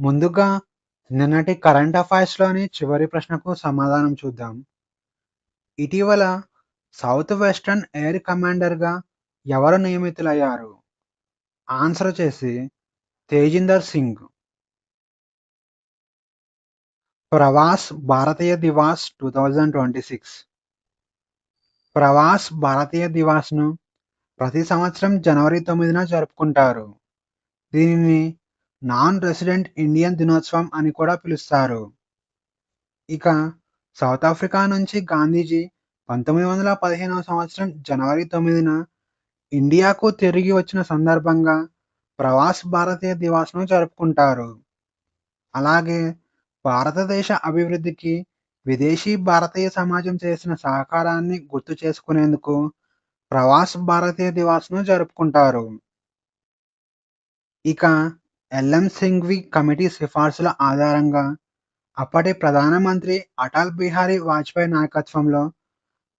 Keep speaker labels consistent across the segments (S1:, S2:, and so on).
S1: ముందుగా నిన్నటి కరెంట్ అఫైర్స్‌లోని చివరి ప్రశ్నకు సమాధానం చూద్దాం. ఇటీవల సౌత్ వెస్టర్న్ ఎయిర్ కమాండర్‌గా ఎవరు నియమితులయ్యారు? ఆన్సర్ వచ్చేసి తేజిందర్ సింగ్. ప్రవాస్ భారతీయ దివాస్ 2026 ప్రవాస్ భారతీయ దివాస్‌ను ప్రతి సంవత్సరం జనవరి 9న జరుపుకుంటారు. దీనిని నాన్ రెసిడెంట్ ఇండియన్ దినోత్సవం అని కూడా పిలుస్తారు. ఇక సౌత్ ఆఫ్రికా నుంచి గాంధీజీ 1915వ సంవత్సరం జనవరి 9న ఇండియాకు తిరిగి వచ్చిన సందర్భంగా ప్రవాస్ భారతీయ దివాస్‌ను జరుపుకుంటారు. అలాగే భారతదేశ అభివృద్ధికి విదేశీ భారతీయ సమాజం చేసిన సహకారాన్ని గుర్తు చేసుకునేందుకు ప్రవాస్ భారతీయ దివాస్‌ను జరుపుకుంటారు. ఇక ఎల్ఎం సింఘ్వి కమిటీ సిఫార్సుల ఆధారంగా అప్పటి ప్రధానమంత్రి అటల్ బిహారీ వాజ్పేయి నాయకత్వంలో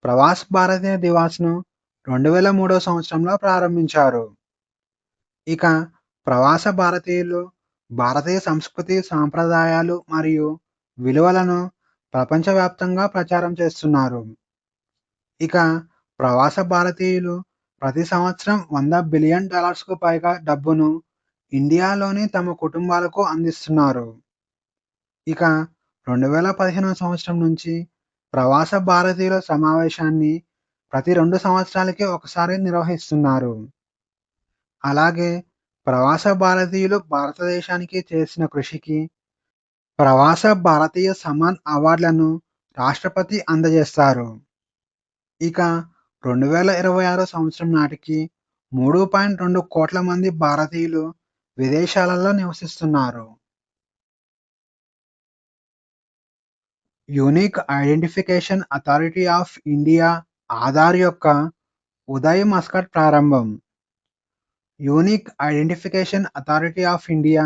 S1: ప్రవాస్ భారతీయ దివాస్‌ను 2003 సంవత్సరంలో ప్రారంభించారు. ఇక ప్రవాస భారతీయులు భారతీయ సంస్కృతి, సాంప్రదాయాలు మరియు విలువలను ప్రపంచవ్యాప్తంగా ప్రచారం చేస్తున్నారు. ఇక ప్రవాస భారతీయులు ప్రతి సంవత్సరం $100 బిలియన్ పైగా డబ్బును ఇండియాలోని తమ కుటుంబాలకు అందిస్తున్నారు. ఇక 2015 సంవత్సరం నుంచి ప్రవాస భారతీయుల సమావేశాన్ని ప్రతి 2 సంవత్సరాలకి ఒకసారి నిర్వహిస్తున్నారు. అలాగే ప్రవాస భారతీయులు భారతదేశానికి చేసిన కృషికి ప్రవాస భారతీయ సమ్మాన్ అవార్డులను రాష్ట్రపతి అందజేస్తారు. ఇక 2026 సంవత్సరం నాటికి 3.2 కోట్ల మంది భారతీయులు విదేశాలలో నివసిస్తున్నారు. Unique Identification Authority of India Aadhaar యొక్క ఉదయ్ మస్కట్ ప్రారంభం. Unique Identification Authority of India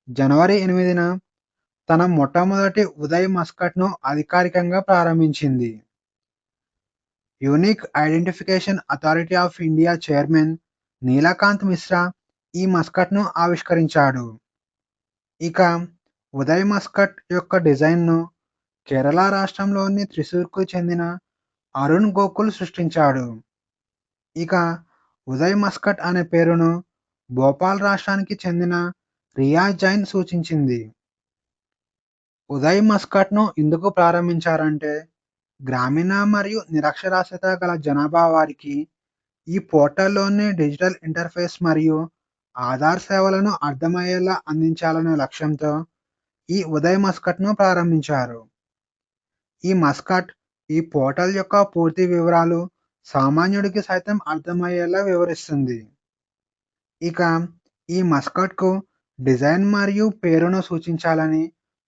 S1: జనవరి 8న తన మొట్టమొదటి ఉదయ్ మస్కట్‌ను అధికారికంగా ప్రారంభించింది. Unique Identification Authority of India chairman Neelkanth Mishra ఈ మస్కట్‌ను ఆవిష్కరించాడు. ఇక ఉదయ్ మస్కట్ యొక్క డిజైన్‌ను కేరళ రాష్ట్రంలోని త్రిశూర్‌కు చెందిన అరుణ్ గోకుల్ సృష్టించాడు. ఇక ఉదయ్ మస్కట్ అనే పేరును భోపాల్ రాష్ట్రానికి చెందిన రియా జైన్ సూచించింది. ఉదయ్ మస్కట్‌ను ఎందుకు ప్రారంభించారంటే, గ్రామీణ మరియు నిరక్షరాస్యత గల జనాభా వారికి ఈ పోర్టల్‌లోని డిజిటల్ ఇంటర్ఫేస్ మరియు ఆధార్ సేవలను అర్థమయ్యేలా అందించాలనే లక్ష్యంతో ఈ ఉదయ్ మస్కట్‌ను ప్రారంభించారు. ఈ మస్కట్ ఈ పోర్టల్ యొక్క పూర్తి వివరాలు సామాన్యుడికి సైతం అర్థమయ్యేలా వివరిస్తుంది. ఇక ఈ మస్కట్‌కు డిజైన్ మరియు పేరును సూచించాలని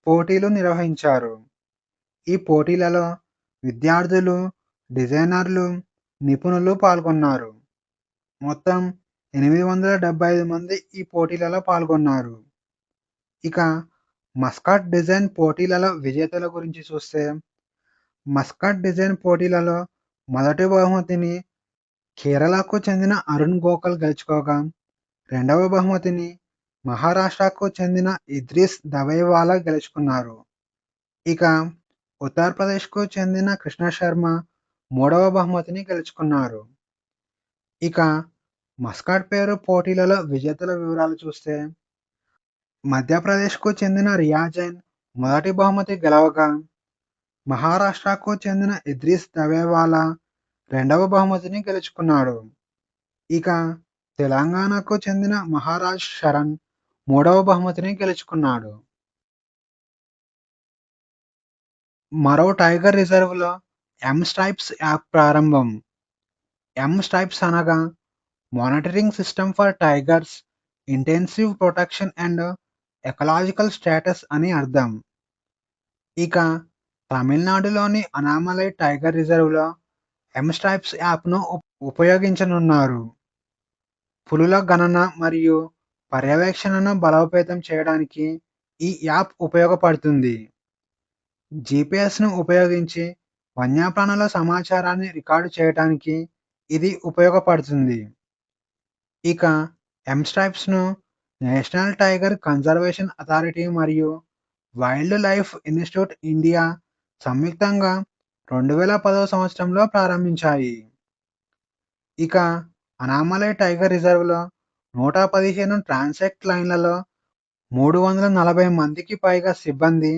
S1: పోటీలు నిర్వహించారు. ఈ పోటీలలో విద్యార్థులు, డిజైనర్లు, నిపుణులు పాల్గొన్నారు. మొత్తం 875 మంది ఈ పోటీలలో పాల్గొన్నారు. ఇక మస్కట్ డిజైన్ పోటీలలో విజేతల గురించి చూస్తే, మస్కట్ డిజైన్ పోటీలలో మొదటి బహుమతిని కేరళకు చెందిన అరుణ్ గోకల్ గెలుచుకోగా, రెండవ బహుమతిని మహారాష్ట్రకు చెందిన ఇద్రీస్ దవైవాలా గెలుచుకున్నారు. ఇక ఉత్తరప్రదేశ్‌కు చెందిన కృష్ణ శర్మ మూడవ బహుమతిని గెలుచుకున్నారు. ఇక మస్కట్ పేరు పోటీలలో విజేతల వివరాలు చూస్తే, మధ్యప్రదేశ్‌కు చెందిన రియా జైన్ మొదటి బహుమతి గెలవగా, మహారాష్ట్రకు చెందిన ఇద్రీస్ దవేవాలా రెండవ బహుమతిని గెలుచుకున్నాడు. ఇక తెలంగాణకు చెందిన మహారాజ్ శరణ్ మూడవ బహుమతిని గెలుచుకున్నాడు. మరో టైగర్ రిజర్వ్‌లో ఎమ్-స్ట్రైప్స్ యాప్ ప్రారంభం. ఎమ్-స్ట్రైప్స్ అనగా monitoring system for tigers intensive protection and ecological status అని అర్థం. ఇక తమిళనాడులోని అనామలై టైగర్ రిజర్వ్‌లో ఎమ్-స్ట్రైప్స్ యాప్‌ను ఉపయోగించనున్నారు. పులుల గణన మరియు పర్యవేక్షణను బలోపేతం చేయడానికి ఈ యాప్ ఉపయోగపడుతుంది. జీపీఎస్‌ను ఉపయోగించి వన్యప్రాణుల సమాచారాన్ని రికార్డు చేయడానికి ఇది ఉపయోగపడుతుంది. ఇక ఎమ్-స్ట్రైప్స్‌ను నేషనల్ టైగర్ కన్జర్వేషన్ అథారిటీ మరియు వైల్డ్ లైఫ్ ఇన్స్టిట్యూట్ ఇండియా సంయుక్తంగా 2010వ సంవత్సరంలో ప్రారంభించాయి. ఇక అనామలై టైగర్ రిజర్వ్‌లో 115 ట్రాన్సాక్ట్ లైన్‌లలో 340 మందికి పైగా సిబ్బంది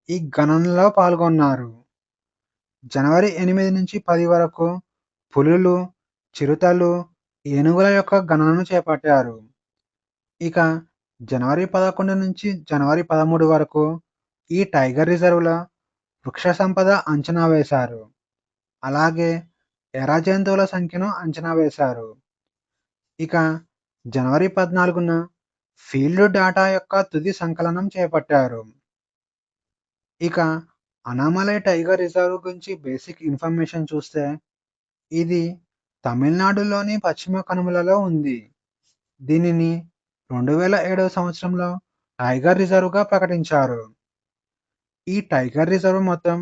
S1: ఈ గణనలో పాల్గొన్నారు. జనవరి 8 నుంచి 10 వరకు పులులు, చిరుతలు, ఏనుగుల యొక్క గణనను చేపట్టారు. ఇక జనవరి 11 నుంచి జనవరి 13 వరకు ఈ టైగర్ రిజర్వ్‌లో వృక్ష సంపద అంచనా వేశారు. అలాగే ఎర జంతువుల సంఖ్యను అంచనా వేశారు. ఇక జనవరి 14న ఫీల్డ్ డాటా యొక్క తుది సంకలనం చేపట్టారు. ఇక అనామలై టైగర్ రిజర్వ్ గురించి బేసిక్ ఇన్ఫర్మేషన్ చూస్తే ఇది తమిళనాడులోని పశ్చిమ కనుమలలో ఉంది. దీనిని 2007వ సంవత్సరంలో టైగర్ రిజర్వ్‌గా ప్రకటించారు. ఈ టైగర్ రిజర్వ్ మొత్తం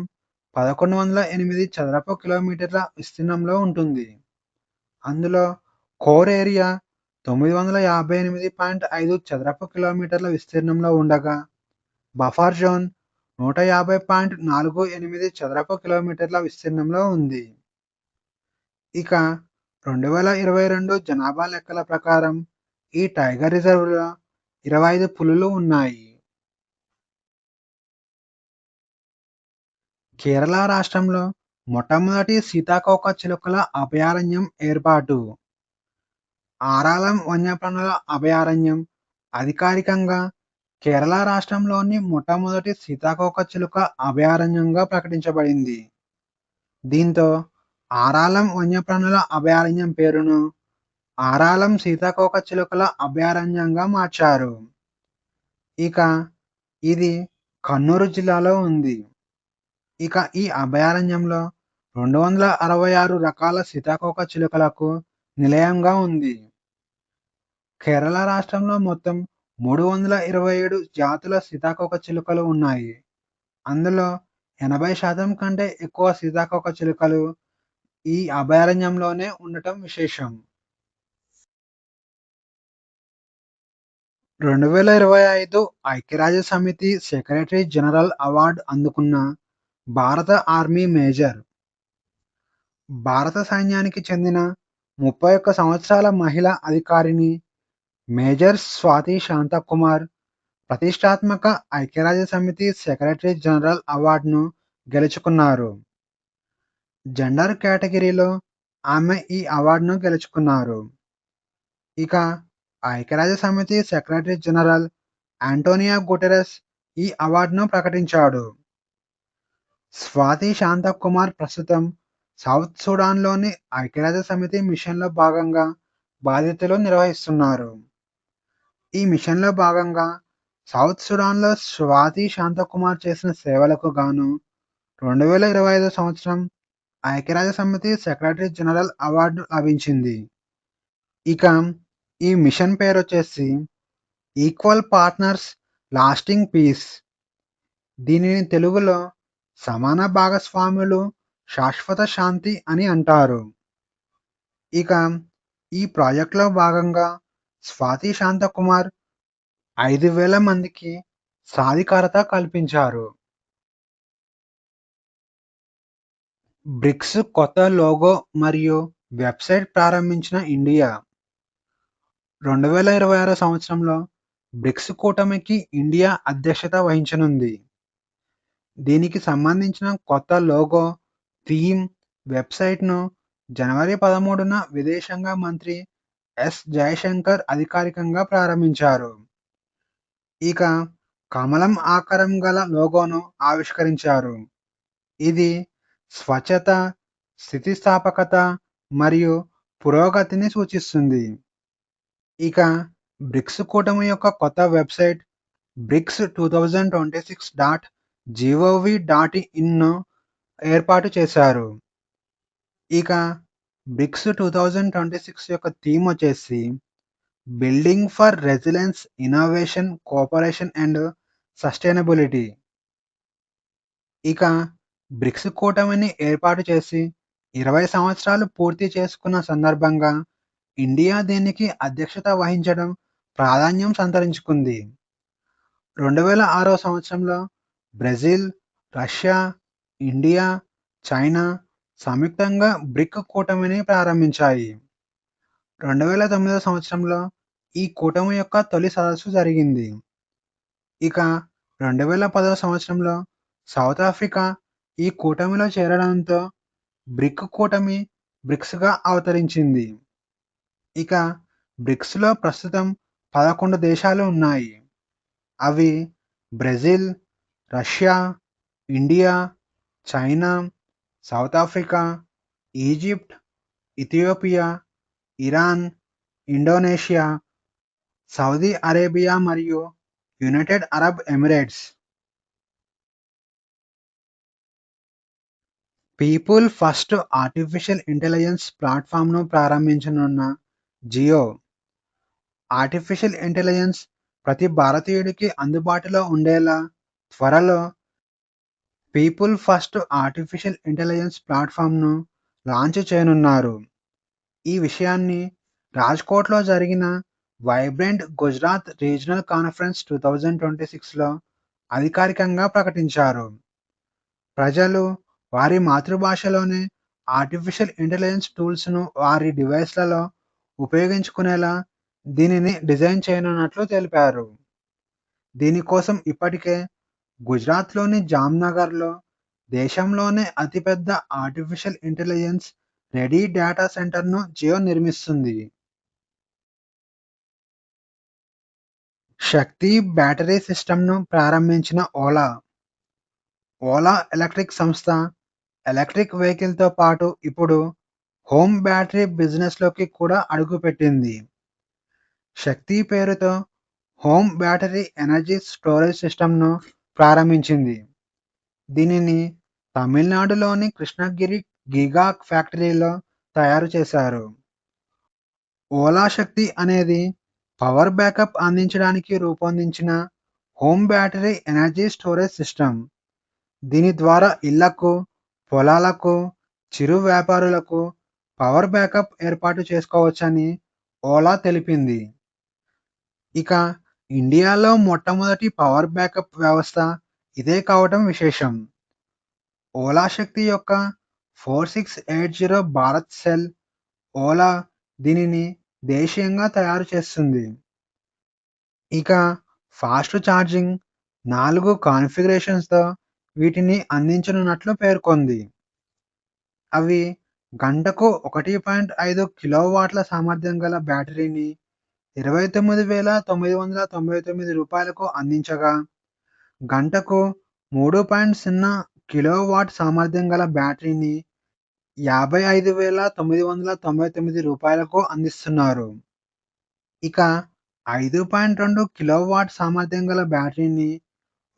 S1: 1108 చదరపు కిలోమీటర్ల విస్తీర్ణంలో ఉంటుంది. అందులో కోర్ ఏరియా 958.5 చదరపు కిలోమీటర్ల విస్తీర్ణంలో ఉండగా, బఫర్ జోన్ 150.48 చదరపు కిలోమీటర్ల విస్తీర్ణంలో ఉంది. ఇక 2022 జనాభా లెక్కల ప్రకారం ఈ టైగర్ రిజర్వ్‌లో 25 పులులు ఉన్నాయి. కేరళ రాష్ట్రంలో మొట్టమొదటి సీతాకోకచిలుకల అభయారణ్యం ఏర్పాటు. ఆరాలం వన్యప్రాణుల అభయారణ్యం అధికారికంగా కేరళ రాష్ట్రంలోని మొట్టమొదటి సీతాకోకచిలుక అభయారణ్యంగా ప్రకటించబడింది. దీంతో ఆరాలం వన్యప్రాణుల అభయారణ్యం పేరును ఆరాలం సీతాకోకచిలుకల అభయారణ్యంగా మార్చారు. ఇక ఇది కన్నూరు జిల్లాలో ఉంది. ఇక ఈ అభయారణ్యంలో 266 రకాల సీతాకోకచిలుకలకు నిలయంగా ఉంది. కేరళ రాష్ట్రంలో మొత్తం 327 జాతుల సీతాకోకచిలుకలు ఉన్నాయి. అందులో 80% కంటే ఎక్కువ సీతాకోకచిలుకలు ఈ అభయారణ్యంలోనే ఉండటం విశేషం. 2025 ఐక్యరాజ్యసమితి సెక్రటరీ జనరల్ అవార్డు అందుకున్న భారత ఆర్మీ మేజర్. భారత సైన్యానికి చెందిన 31 సంవత్సరాల మహిళా అధికారిణి మేజర్ స్వాతి శాంతకుమార్ ప్రతిష్టాత్మక ఐక్యరాజ్యసమితి సెక్రటరీ జనరల్ అవార్డును గెలుచుకున్నారు. జెండర్ కేటగిరీలో ఆమె ఈ అవార్డును గెలుచుకున్నారు. ఇక ఐక్యరాజ్యసమితి సెక్రటరీ జనరల్ ఆంటోనియో గుటెరస్ ఈ అవార్డును ప్రకటించాడు. స్వాతి శాంతకుమార్ ప్రస్తుతం సౌత్ సుడాన్లోని ఐక్యరాజ్యసమితి మిషన్లో భాగంగా బాధ్యతలు నిర్వహిస్తున్నారు. ఈ మిషన్లో భాగంగా సౌత్ సుడాన్లో స్వాతి శాంతకుమార్ చేసిన సేవలకు గాను 2025 సంవత్సరం ఐక్యరాజ్యసమితి సెక్రటరీ జనరల్ అవార్డు లభించింది. ఇక ఈ మిషన్ పేరొచ్చేసి ఈక్వల్ పార్ట్నర్స్ లాస్టింగ్ పీస్. దీనిని తెలుగులో సమాన భాగస్వాములు శాశ్వత శాంతి అని అంటారు. ఇక ఈ ప్రాజెక్టులో భాగంగా స్వాతి శాంతకుమార్ 5,000 మందికి సాధికారత కల్పించారు. బ్రిక్స్ కొత్త లోగో మరియు వెబ్సైట్ ప్రారంభించిన ఇండియా. 2026 సంవత్సరంలో బ్రిక్స్ కూటమికి ఇండియా అధ్యక్షత వహించనుంది. దీనికి సంబంధించిన కొత్త లోగో, థీమ్, వెబ్సైట్‌ను జనవరి 13న విదేశాంగ మంత్రి ఎస్. జయశంకర్ అధికారికంగా ప్రారంభించారు. ఇక కమలం ఆకారం గల లోగోను ఆవిష్కరించారు. ఇది స్వచ్ఛత, స్థితిస్థాపకత మరియు పురోగతిని సూచిస్తుంది. ఇక బ్రిక్స్ కూటమి యొక్క కొత్త వెబ్సైట్ brics2026.gov.inను ఏర్పాటు చేశారు. ఇక బ్రిక్స్ 2026 యొక్క థీమ్ వచ్చేసి building for resilience, innovation, cooperation and sustainability. ఇక బ్రిక్స్ కూటమిని ఏర్పాటు చేసి 20 సంవత్సరాలు పూర్తి చేసుకున్న సందర్భంగా ఇండియా దీనికి అధ్యక్షత వహించడం ప్రాధాన్యం సంతరించుకుంది. 2006వ సంవత్సరంలో బ్రెజిల్, రష్యా, ఇండియా, చైనా సంయుక్తంగా బ్రిక్ కూటమిని ప్రారంభించాయి. 2009వ సంవత్సరంలో ఈ కూటమి యొక్క తొలి సదస్సు జరిగింది. ఇక 2010వ సంవత్సరంలో సౌత్ ఆఫ్రికా ఈ కూటమిలో చేరడంతో బ్రిక్ కూటమి బ్రిక్స్‌గా అవతరించింది. ఇక బ్రిక్స్‌లో ప్రస్తుతం 11 దేశాలు ఉన్నాయి. అవి Brazil, Russia, India, China, South Africa, Egypt, Ethiopia, Iran, Indonesia, Saudi Arabia మరియు United Arab Emirates. People first artificial intelligence ప్లాట్‌ఫామ్‌ను ప్రారంభించనున్న జియో, ఆర్టిఫిషియల్ ఇంటెలిజెన్స్ ప్రతి భారతీయుడికి అందుబాటులో ఉండేలా త్వరలో పీపుల్ ఫస్ట్ ఆర్టిఫిషియల్ ఇంటెలిజెన్స్ ప్లాట్‌ఫామ్‌ను లాంచ్ చేయనున్నారు. ఈ విషయాన్ని రాజ్‌కోట్‌లో జరిగిన వైబ్రెంట్ గుజరాత్ రీజనల్ కాన్ఫరెన్స్ 2026లో అధికారికంగా ప్రకటించారు. ప్రజలు వారి మాతృభాషలోనే ఆర్టిఫిషియల్ ఇంటెలిజెన్స్ టూల్స్‌ను వారి డివైస్‌లలో ఉపయోగించుకునేలా దీనిని డిజైన్ చేయనున్నట్లు తెలిపారు. దీనికోసం ఇప్పటికే గుజరాత్‌లోని జామ్‌నగర్‌లో దేశంలోనే అతిపెద్ద ఆర్టిఫిషియల్ ఇంటెలిజెన్స్ రెడీ డేటా సెంటర్‌ను జియో నిర్మిస్తుంది. శక్తి బ్యాటరీ సిస్టమ్‌ను ప్రారంభించిన ఓలా. ఓలా ఎలక్ట్రిక్ సంస్థ ఎలక్ట్రిక్ వెహికల్‌తో పాటు ఇప్పుడు హోమ్ బ్యాటరీ బిజినెస్‌లోకి కూడా అడుగుపెట్టింది. శక్తి పేరుతో హోమ్ బ్యాటరీ ఎనర్జీ స్టోరేజ్ సిస్టమ్‌ను ప్రారంభించింది. దీనిని తమిళనాడులోని కృష్ణగిరి గిగా ఫ్యాక్టరీలో తయారు చేశారు. ఓలా శక్తి అనేది పవర్ బ్యాకప్ అందించడానికి రూపొందించిన home battery energy storage system. దీని ద్వారా ఇళ్లకు, పొలాలకు, చిరు వ్యాపారులకు పవర్ బ్యాకప్ ఏర్పాటు చేసుకోవచ్చని ఓలా తెలిపింది. ఇక ఇండియాలో మొట్టమొదటి పవర్ బ్యాకప్ వ్యవస్థ ఇదే కావటం విశేషం. ఓలా శక్తి యొక్క 4680 భారత్ సెల్ ఓలా దీనిని దేశీయంగా తయారు చేస్తుంది. ఇక ఫాస్ట్ ఛార్జింగ్ 4 కాన్ఫిగరేషన్స్‌తో వీటిని అందించనున్నట్లు పేర్కొంది. అవి గంటకు 1.5 కిలోవాట్ల సామర్థ్యం గల బ్యాటరీని రూ. 29,999కు అందించగా, గంటకు 3.0 కిలోవాట్ సామర్థ్యం గల బ్యాటరీని రూ. 55,999కు అందిస్తున్నారు. ఇక 5.2 కిలోవాట్ సామర్థ్యం గల బ్యాటరీని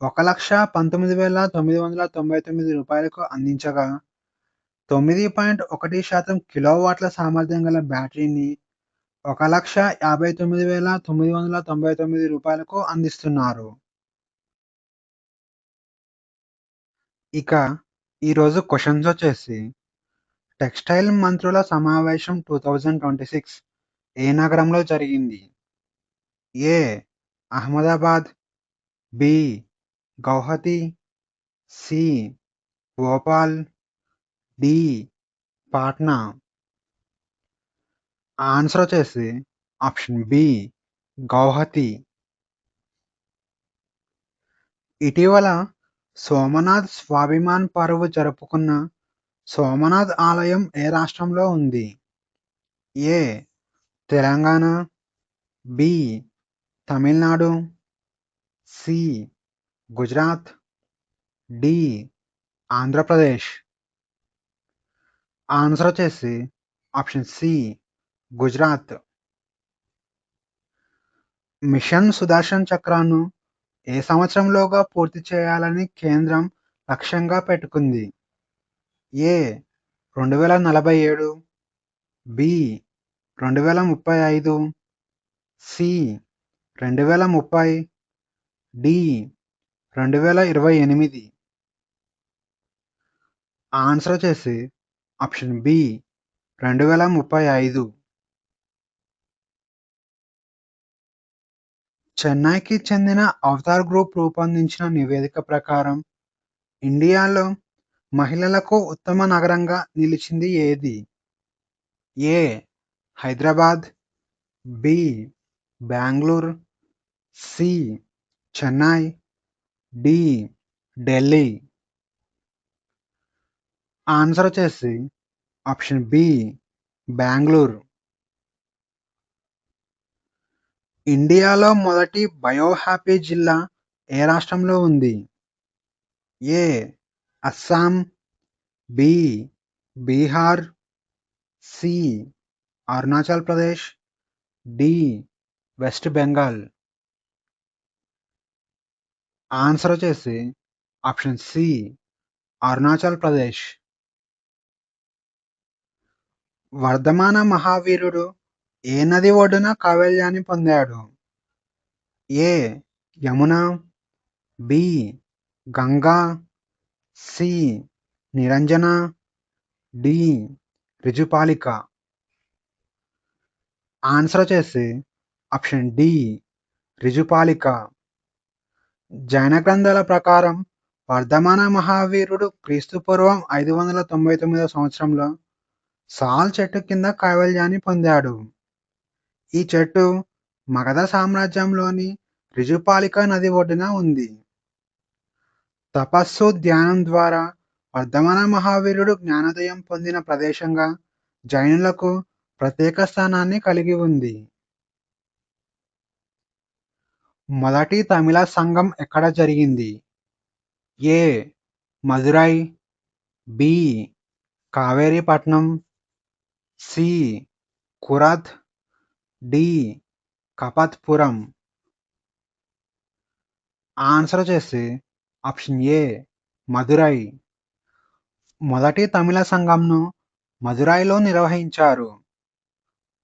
S1: రూ. 1,19,999కు అందించగా, 9.1% కిలోవాట్ల సామర్థ్యం గల బ్యాటరీని రూ. 1,59,999కు అందిస్తున్నారు. ఇక ఈరోజు క్వెషన్స్ వచ్చేసి టెక్స్టైల్ మంత్రుల సమావేశం 2026 ఏ నగరంలో జరిగింది? A. Ahmedabad, B. Guwahati, C. Bhopal, D. Patna. Answer వచ్చేసి ఆప్షన్ బి గౌహతి. ఇటీవల సోమనాథ్ స్వాభిమాన్ పర్వ్ జరుపుకున్న సోమనాథ్ ఆలయం ఏ రాష్ట్రంలో ఉంది? A. Telangana, B. Tamil Nadu, C. Gujarat, D. Andhra Pradesh. Answer వచ్చేసి option C Gujarat. Mission Sudarshan చక్రాను ఏ సంవత్సరంలోగా పూర్తి చేయాలని కేంద్రం లక్ష్యంగా పెట్టుకుంది? A. 2047, B. 2035, C. 2030, D. 2028. Answer వచ్చేసి ఆప్షన్ బి 2035. చెన్నైకి చెందిన అవతార్ గ్రూప్ రూపొందించిన నివేదిక ప్రకారం ఇండియాలో మహిళలకు ఉత్తమ నగరంగా నిలిచింది ఏది? A. Hyderabad, B. Bengaluru, C. Chennai, D. Delhi. Answer వచ్చేసి ఆప్షన్ బి. బెంగుళూరు. ఇండియాలో మొదటి బయోహ్యాపీ జిల్లా ఏ రాష్ట్రంలో ఉంది? A. Assam, B. Bihar, C. Arunachal Pradesh, D. West Bengal. Answer వచ్చేసి ఆప్షన్ సి. అరుణాచల్ ప్రదేశ్. వర్ధమాన మహావీరుడు ఏ నది ఒడ్డున కైవల్యాన్ని పొందాడు? A. Yamuna, B. Ganga, C. Niranjana, D. Rijupalika. Answer వచ్చేసి ఆప్షన్ డి. రిజుపాలిక. జైన గ్రంథాల ప్రకారం వర్ధమాన మహావీరుడు క్రీస్తుపూర్వం 599 సంవత్సరంలో సాల్ చెట్టు కింద కైవల్యాన్ని పొందాడు. ఈ చెట్టు మగధ సామ్రాజ్యంలోని రిజుపాలిక నది ఒడ్డున ఉంది. తపస్సు, ధ్యానం ద్వారా వర్ధమాన మహావీరుడు జ్ఞానోదయం పొందిన ప్రదేశంగా జైనులకు ప్రత్యేక స్థానాన్ని కలిగి ఉంది. మొదటి తమిళ సంఘం ఎక్కడ జరిగింది? A. Madurai, B. Kaveripattinam, C. Kurat, D. Kapatapuram. Answer వచ్చేసి ఆప్షన్ ఏ. మదురై. మొదటి తమిళ సంఘంను మదురైలో నిర్వహించారు.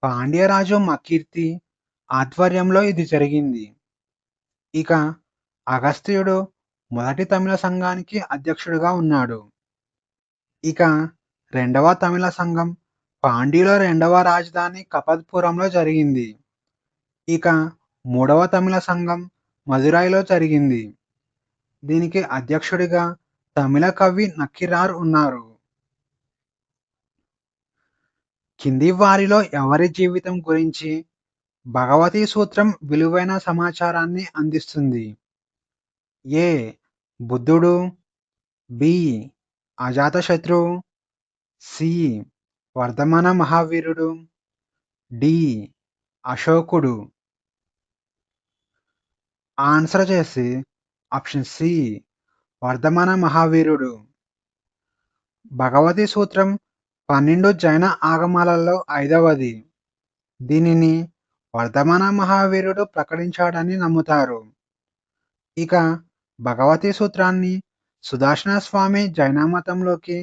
S1: పాండ్యరాజు మకీర్తి ఆధ్వర్యంలో ఇది జరిగింది. ఇక అగస్త్యుడు మొదటి తమిళ సంఘానికి అధ్యక్షుడిగా ఉన్నాడు. ఇక రెండవ తమిళ సంఘం పాండ్యుల రెండవ రాజధాని కపత్పురంలో జరిగింది. ఇక మూడవ తమిళ సంఘం మదురైలో జరిగింది. దీనికి అధ్యక్షుడిగా తమిళ కవి నక్కిరార్ ఉన్నారు. కింది వారిలో ఎవరి జీవితం గురించి భగవతీ సూత్రం విలువైన సమాచారాన్ని అందిస్తుంది? ఏ. బుద్ధుడు, బి. అజాతశత్రువు, సి. వర్ధమాన మహావీరుడు, డి. అశోకుడు. ఆన్సర్ చేసి ఆప్షన్ సి. వర్ధమాన మహావీరుడు. భగవతీ సూత్రం 12 జైన ఆగమాలలో 5వది. దీనిని వర్ధమాన మహావీరుడు ప్రకటించాడని నమ్ముతారు. ఇక భగవతీ సూత్రాన్ని సుదర్శన స్వామి జైన మతంలోకి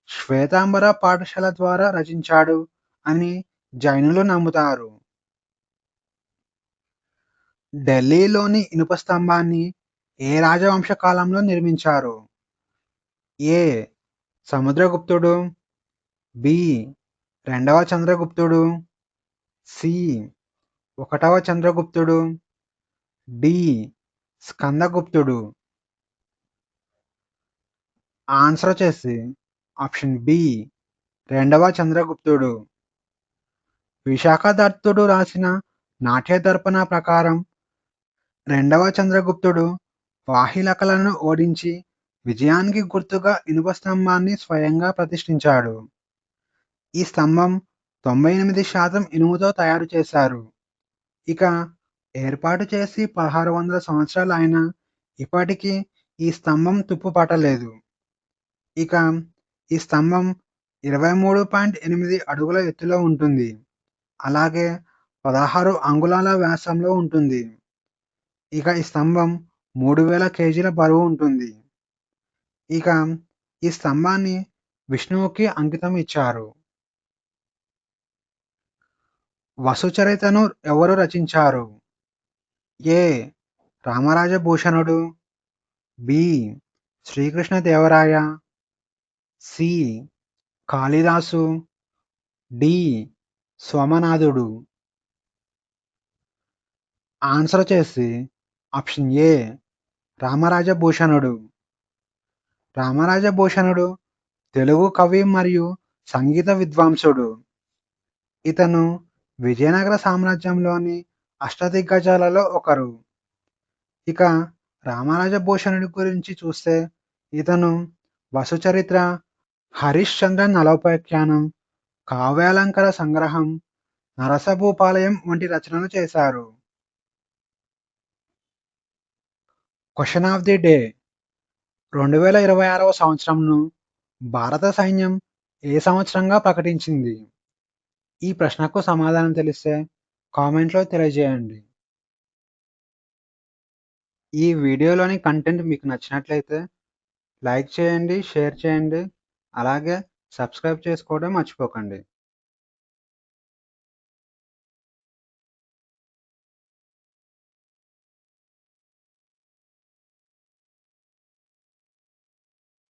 S1: శ్వేతాంబర పాఠశాల ద్వారా రచించాడు అని జైనులు నమ్ముతారు. ఢిల్లీలోని ఇనుప స్తంభాన్ని ఏ రాజవంశ కాలంలో నిర్మించారు? ఏ. సముద్రగుప్తుడు, బి. రెండవ చంద్రగుప్తుడు, సి. ఒకటవ చంద్రగుప్తుడు, డి. స్కందగుప్తుడు. ఆన్సర్ వచ్చేసి ఆప్షన్ బి. రెండవ చంద్రగుప్తుడు. విశాఖదత్తుడు రాసిన నాట్యదర్పణ ప్రకారం రెండవ చంద్రగుప్తుడు వాహిలకలను ఓడించి విజయానికి గుర్తుగా ఇనుప స్తంభాన్ని స్వయంగా ప్రతిష్ఠించాడు. ఈ స్తంభం 98% ఇనుముతో తయారు చేశారు. ఇక ఏర్పాటు చేసి 1600 సంవత్సరాలు అయినా ఇప్పటికీ ఈ స్తంభం తుప్పు పట్టలేదు. ఇక ఈ స్తంభం 23.8 అడుగుల ఎత్తులో ఉంటుంది. అలాగే 16 అంగుళాల వ్యాసంలో ఉంటుంది. ఇక ఈ స్తంభం 3000 కేజీల బరువు ఉంటుంది. ఇక ఈ స్తంభాన్ని విష్ణువుకి అంకితం ఇచ్చారు. వసుచరితను ఎవరు రచించారు? ఏ. రామరాజభూషణుడు, B. Sri Krishnadevaraya, C. Kalidasu, D. సోమనాథుడు. ఆన్సర్ వచ్చేసి ఆప్షన్ ఏ రామరాజ భూషణుడు. రామరాజ భూషణుడు తెలుగు కవి మరియు సంగీత విద్వాంసుడు. ఇతను విజయనగర సామ్రాజ్యంలోని అష్టదిగ్గజాలలో ఒకరు. ఇక రామరాజ భూషణుడి గురించి చూస్తే ఇతను వసుచరిత్ర, హరిశ్చంద్ర నలోపాఖ్యానం, కావ్యాలంకార సంగ్రహం, నరసభూపాలయం వంటి రచనలు చేశారు. క్వశ్చన్ ఆఫ్ ది డే: 2026వ సంవత్సరంను భారత సైన్యం ఏ సంవత్సరంగా ప్రకటించింది? ఈ ప్రశ్నకు సమాధానం తెలిస్తే కామెంట్లో తెలియజేయండి. ఈ వీడియోలోని కంటెంట్ మీకు నచ్చినట్లయితే లైక్ చేయండి, షేర్ చేయండి, అలాగే సబ్స్క్రైబ్ చేసుకోవడం మర్చిపోకండి.